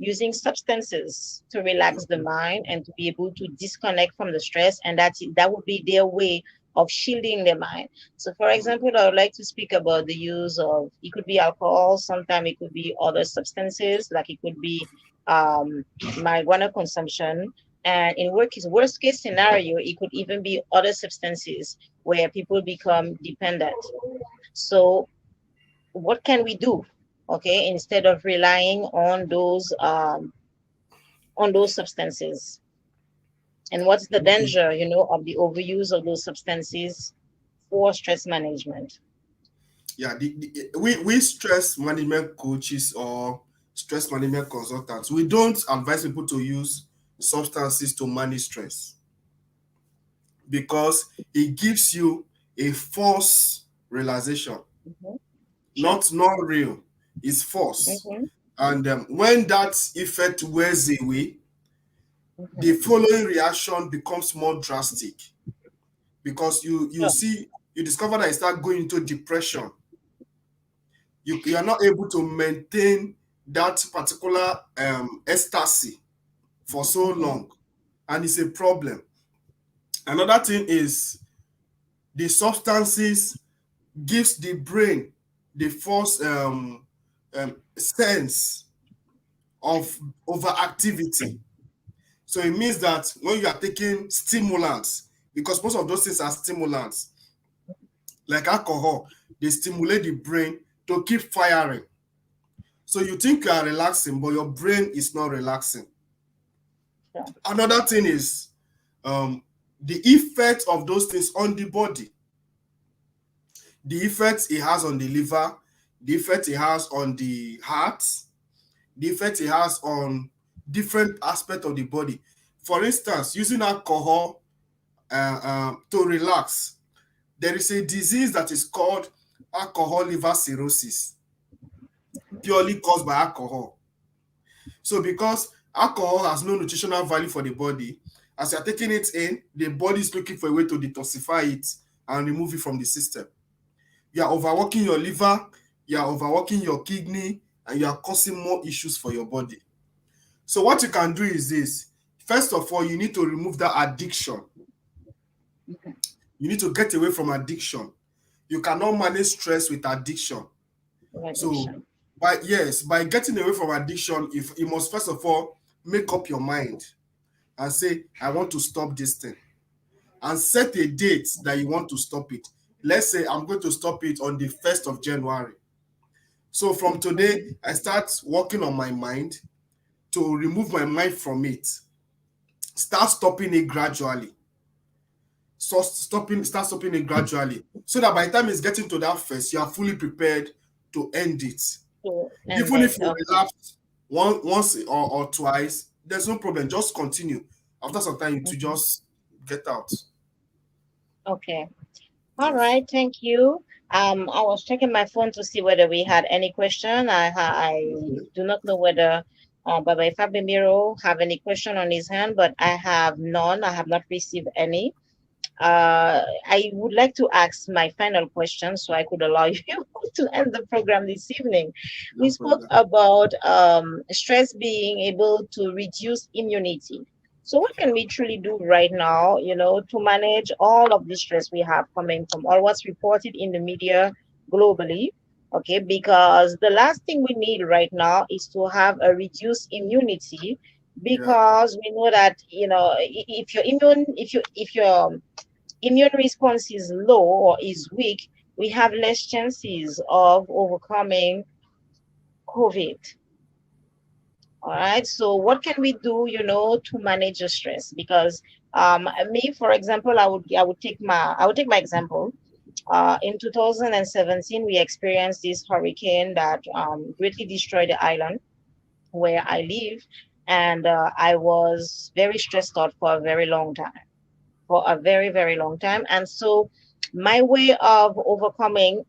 using substances to relax the mind and to be able to disconnect from the stress, and that would be their way of shielding their mind. So, for example, I would like to speak about the use of, it could be alcohol, sometimes it could be other substances, like it could be marijuana consumption, and in worst case scenario, it could even be other substances where people become dependent. So what can we do? Okay, instead of relying on those substances. And what's the Okay. danger, of the overuse of those substances for stress management? Yeah. We stress management coaches or stress management consultants, we don't advise people to use substances to manage stress because it gives you a false realization, Hmm. Sure. not real. It's false. Hmm. And when that effect wears away, the Hmm. following reaction becomes more drastic because Sure. you discover that you start going into depression. You are not able to maintain that particular ecstasy for so Hmm. long, and it's a problem. Another thing is the substances gives the brain the false sense of overactivity. So it means that when you are taking stimulants, because most of those things are stimulants, like alcohol, they stimulate the brain to keep firing. So you think you are relaxing, but your brain is not relaxing. Sure. Another thing is the effect of those things on the body, the effect it has on the liver, the effect it has on the heart, the effect it has on different aspects of the body. For instance, using alcohol to relax, there is a disease that is called alcohol liver cirrhosis, purely caused by alcohol. So because alcohol has no nutritional value for the body, as you're taking it in, the body is looking for a way to detoxify it and remove it from the system. You are overworking your liver, you are overworking your kidney, and you are causing more issues for your body. So what you can do is this. First of all, you need to remove that addiction. You need to get away from addiction. You cannot manage stress with addiction. So Addiction. by getting away from addiction, if you must first of all make up your mind and say, I want to stop this thing. And set a date that you want to stop it. Let's say I'm going to stop it on the 1st of January. So from today, Hmm. I start working on my mind to remove my mind from it. Start stopping it gradually. Start stopping it gradually. So that by the time it's getting to that first, you are fully prepared to end it. So, and Even then, if you okay. relapse once or twice, there's no problem. Just continue. After some time, to Hmm. just get out. Okay. All Yes. right, thank you. I was checking my phone to see whether we had any question. I Okay. do not know whether Baba Ifabimiro have any question on his hand, but I have none. I have not received any. I would like to ask my final question so I could allow you to end the program this evening. We No spoke problem. about stress being able to reduce immunity. So, what can we truly do right now, to manage all of the stress we have coming from all what's reported in the media globally? Okay, because the last thing we need right now is to have a reduced immunity Yeah. because we know that if your immune response is low or is weak, we have less chances of overcoming COVID. All right. So what can we do, to manage the stress? Because me, for example, I would take my example. In 2017, we experienced this hurricane that greatly destroyed the island. where I live, and I was very stressed out for a very long time, for a very, very long time. And so my way of overcoming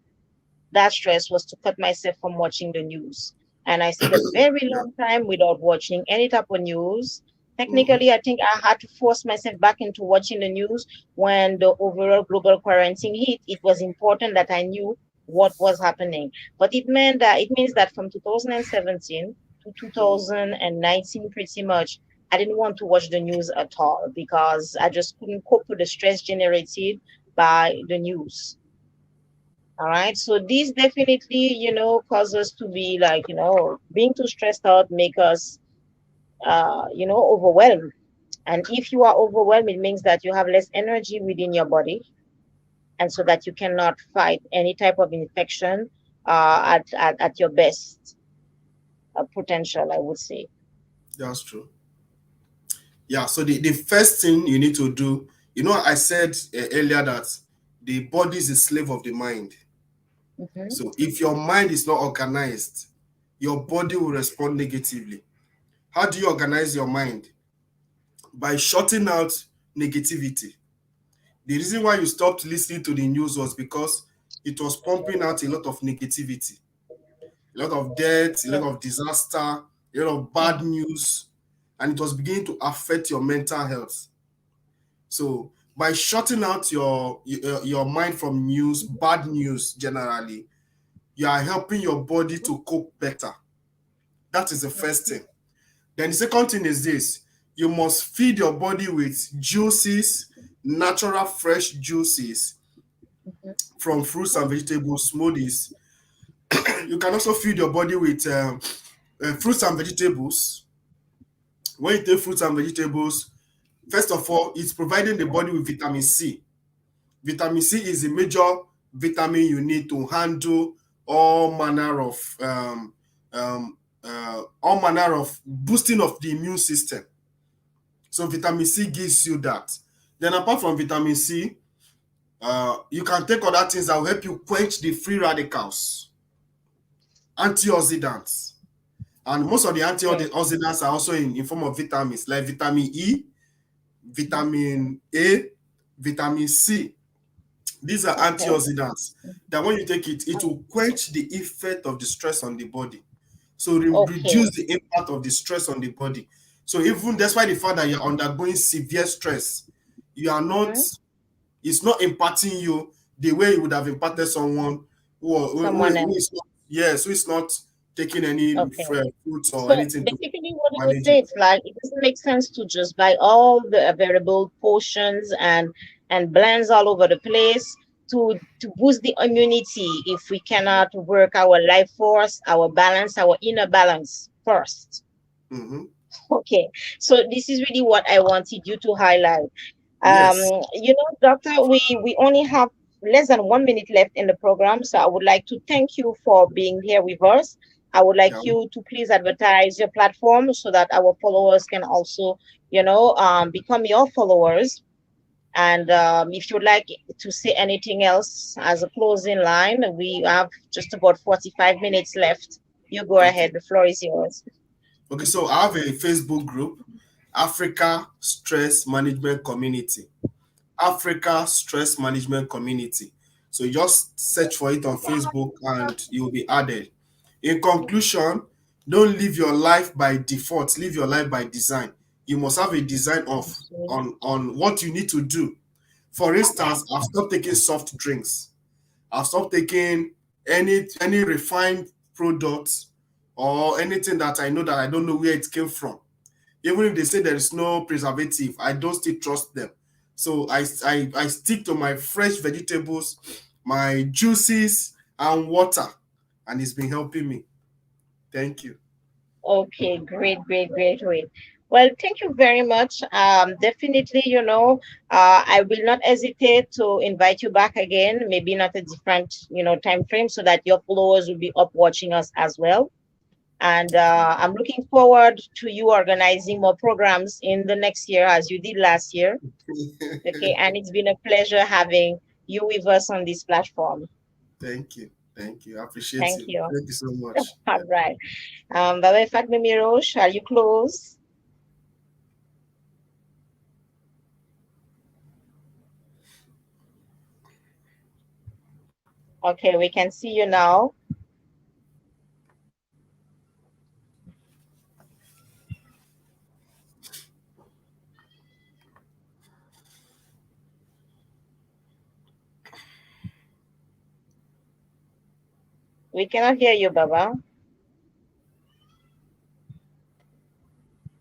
that stress was to cut myself from watching the news. And I stayed a very Yeah. long time without watching any type of news. Hmm. Technically, I think I had to force myself back into watching the news when the overall global quarantine hit. It was important that I knew what was happening. But it means that from 2017 to 2019, pretty much, I didn't want to watch the news at all because I just couldn't cope with the stress generated by the news. All right. So these definitely, cause us to be like, being too stressed out, make us, overwhelmed. And if you are overwhelmed, it means that you have less energy within your body, and so that you cannot fight any type of infection at your best potential, I would say. That's true. Yeah. So the first thing you need to do, I said earlier that the body is a slave of the mind. Mm-hmm. So if your mind is not organized, your body will respond negatively. How do you organize your mind? By shutting out negativity. The reason why you stopped listening to the news was because it was pumping out a lot of negativity, a lot of death, a Yeah. lot of disaster, a lot of bad Mm-hmm. news, and it was beginning to affect your mental health. So by shutting out your mind from news, bad news generally, you are helping your body to cope better. That is the first thing. Then the second thing is this: you must feed your body with juices, natural fresh juices Mm-hmm. from fruits and vegetables, smoothies. You can also feed your body with fruits and vegetables. When you take fruits and vegetables, first of all, it's providing the body with vitamin C. Vitamin C is a major vitamin you need to handle all manner of all manner of boosting of the immune system. So vitamin C gives you that. Then apart from vitamin C, you can take other things that will help you quench the free radicals, antioxidants. And most of the Yeah. antioxidants are also in form of vitamins like vitamin E, Mm-hmm. vitamin A, vitamin C. These are Okay. antioxidants that when you take it, it will quench the effect of the stress on the body. So Okay. reduce the impact of the stress on the body. So even despite the fact that you're undergoing severe stress, you are not, Mm-hmm. it's not impacting you the way it would have impacted someone Someone who else. is not, yes, who is not taking any Okay. fruits or So anything to basically, what it would manage say, it. it's like it doesn't make sense to just buy all the available potions and blends all over the place to boost the immunity if we cannot work our life force, our balance, our inner balance first. Hmm. Okay, so this is really what I wanted you to highlight. Um, Yes. Doctor, we only have less than 1 minute left in the program, so I would like to thank you for being here with us. I would like Yeah. you to please advertise your platform so that our followers can also, become your followers. And if you'd like to say anything else as a closing line, we have just about 45 minutes left. You go Okay. ahead. The floor is yours. Okay. So I have a Facebook group, Africa Stress Management Community. Africa Stress Management Community. So you just search for it on Facebook and you will be added. In conclusion, don't live your life by default, live your life by design. You must have a design of on what you need to do. For instance, I've stopped taking soft drinks. I've stopped taking any refined products or anything that I know that I don't know where it came from. Even if they say there is no preservative, I don't still trust them. So I stick to my fresh vegetables, my juices, and water, and it's been helping me. Thank you. Okay, great, great, great, great. Well, thank you very much. Definitely, I will not hesitate to invite you back again, maybe not a different, time frame so that your followers will be up watching us as well. And I'm looking forward to you organizing more programs in the next year as you did last year. Okay, and it's been a pleasure having you with us on this platform. Thank you. Thank you. I appreciate Thank you. you. Thank you so much. All right. Baba Fatmi Miro, shall you close? Okay, we can see you now. We cannot hear you, Baba.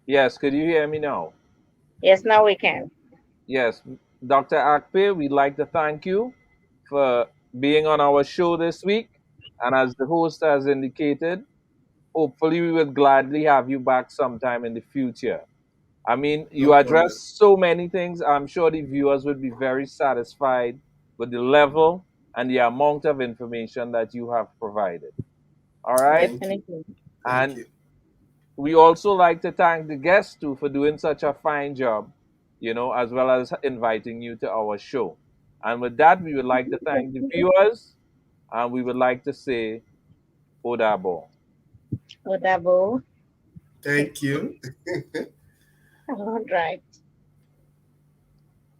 Yes, could you hear me now? Yes, now we can. Yes, Dr. Akpe, we'd like to thank you for being on our show this week. And as the host has indicated, hopefully we will gladly have you back sometime in the future. I mean, No you problem. address so many things. I'm sure the viewers would be very satisfied with the level and the amount of information that you have provided. All right. Thank you. Definitely. Thank And you. we also like to thank the guests too for doing such a fine job, as well as inviting you to our show. And with that, we would like to thank the viewers and we would like to say Odabo. Odabo. Thank you. All right.